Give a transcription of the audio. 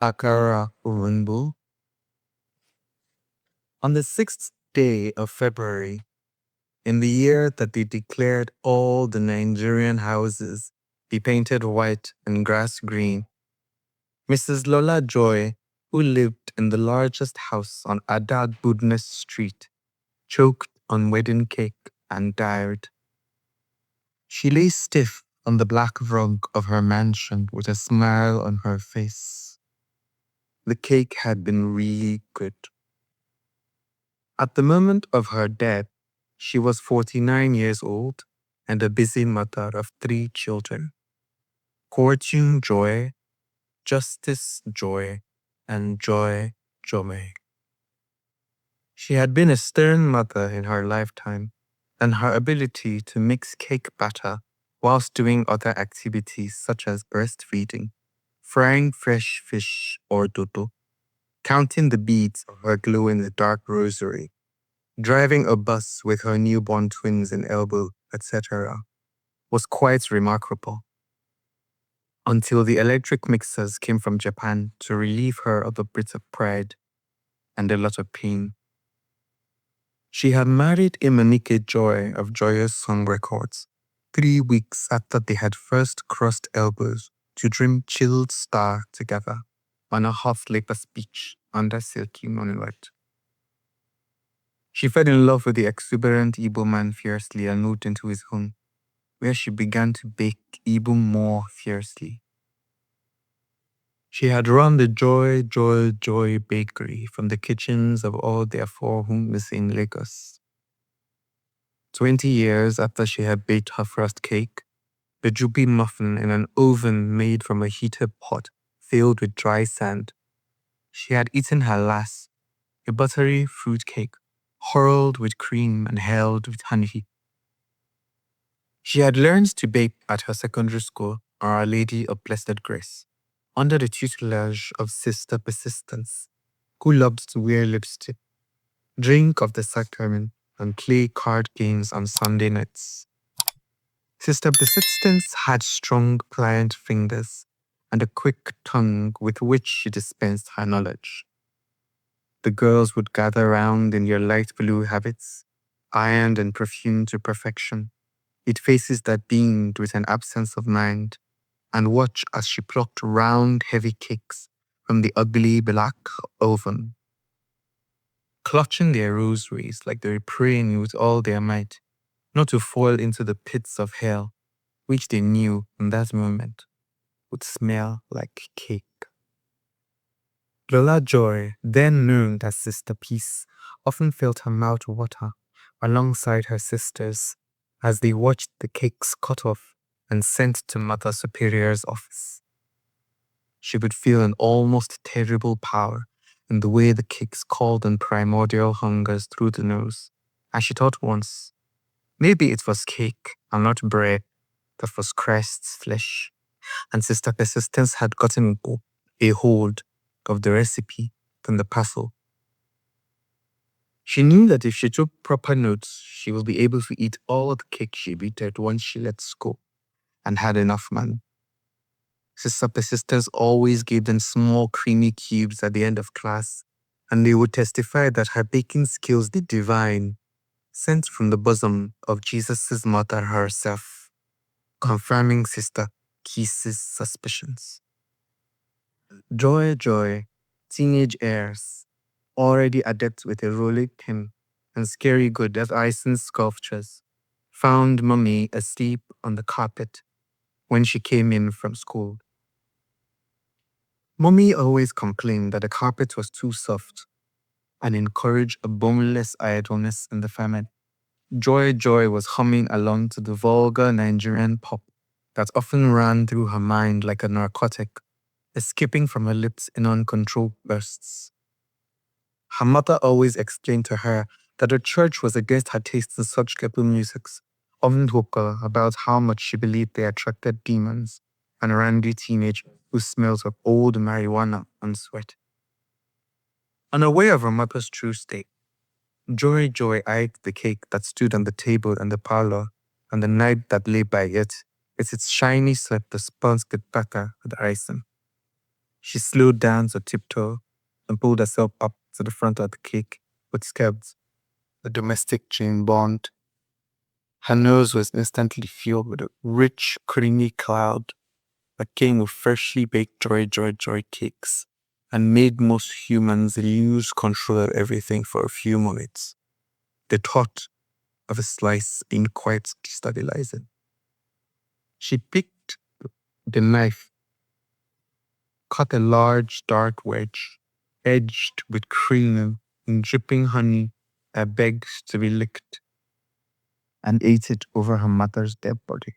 Akara Oyinbo. On the 6th day of February, in the year that they declared all the Nigerian houses be painted white and grass green, Mrs. Lola Joy, who lived in the largest house on Adad Budnes Street, choked on wedding cake and died. She lay stiff on the black rug of her mansion with a smile on her face. The cake had been really good. At the moment of her death, she was 49 years old and a busy mother of 3 children: Fortune Joy, Justice Joy, and Joy Jome. She had been a stern mother in her lifetime, and her ability to mix cake batter whilst doing other activities such as breastfeeding, frying fresh fish or dodo, counting the beads of her glow-in-the-dark rosary, driving a bus with her newborn twins in elbow, etc., was quite remarkable. Until the electric mixers came from Japan to relieve her of a bit of pride and a lot of pain. She had married Imanike Joy of Joyous Song Records 3 weeks after they had first crossed elbows to dream Chilled Star together on a hot Lakers beach under silky moonlight. She fell in love with the exuberant Igbo man fiercely and moved into his home, where she began to bake even more fiercely. She had run the Joy, Joy, Joy bakery from the kitchens of all their 4 homes in Lagos. 20 years after she had baked her first cake, the Jubi muffin in an oven made from a heated pot filled with dry sand, she had eaten her last, a buttery fruit cake, hurled with cream and held with honey. She had learned to bake at her secondary school, Our Lady of Blessed Grace, under the tutelage of Sister Persistence, who loved to wear lipstick, drink of the sacrament, and play card games on Sunday nights. Sister Persistence had strong, pliant fingers and a quick tongue with which she dispensed her knowledge. The girls would gather round in their light blue habits, ironed and perfumed to perfection, with faces that beamed with an absence of mind, and watch as she plucked round, heavy cakes from the ugly black oven. Clutching their rosaries like they were praying with all their might, not to fall into the pits of hell, which they knew in that moment would smell like cake. Lola Joy, then known as Sister Peace, often felt her mouth water alongside her sisters as they watched the cakes cut off and sent to Mother Superior's office. She would feel an almost terrible power in the way the cakes called on primordial hungers through the nose, and she thought once, maybe it was cake and not bread that was Christ's flesh, and Sister Persistence had gotten a hold of the recipe from the parcel. She knew that if she took proper notes, she would be able to eat all the cake she baked once she lets go and had enough money. Sister Persistence always gave them small creamy cubes at the end of class, and they would testify that her baking skills were divine, sent from the bosom of Jesus' mother herself, confirming Sister Peace's suspicions. Joy, teenage heirs, already adept with a rolling pin and scary good at icing sculptures, found Mummy asleep on the carpet when she came in from school. Mummy always complained that the carpet was too soft and encouraged a boneless idleness in the family. Joy was humming along to the vulgar Nigerian pop that often ran through her mind like a narcotic, escaping from her lips in uncontrolled bursts. Her mother always explained to her that the church was against her taste in such ghetto musics, often vocal about how much she believed they attracted demons and randy teenagers who smelled of old marijuana and sweat. Unaware of her mother's true state, Joy eyed the cake that stood on the table in the parlor and the knife that lay by it, with its shiny slip the sponge could butter with icing. She slowed down to tiptoe and pulled herself up to the front of the cake, which kept the domestic Jane Bond. Her nose was instantly filled with a rich, creamy cloud that came with freshly baked joy cakes and made most humans lose control of everything for a few moments. The thought of a slice being quite destabilizing. She picked the knife, cut a large dark wedge, edged with cream and dripping honey that begged to be licked, and ate it over her mother's dead body.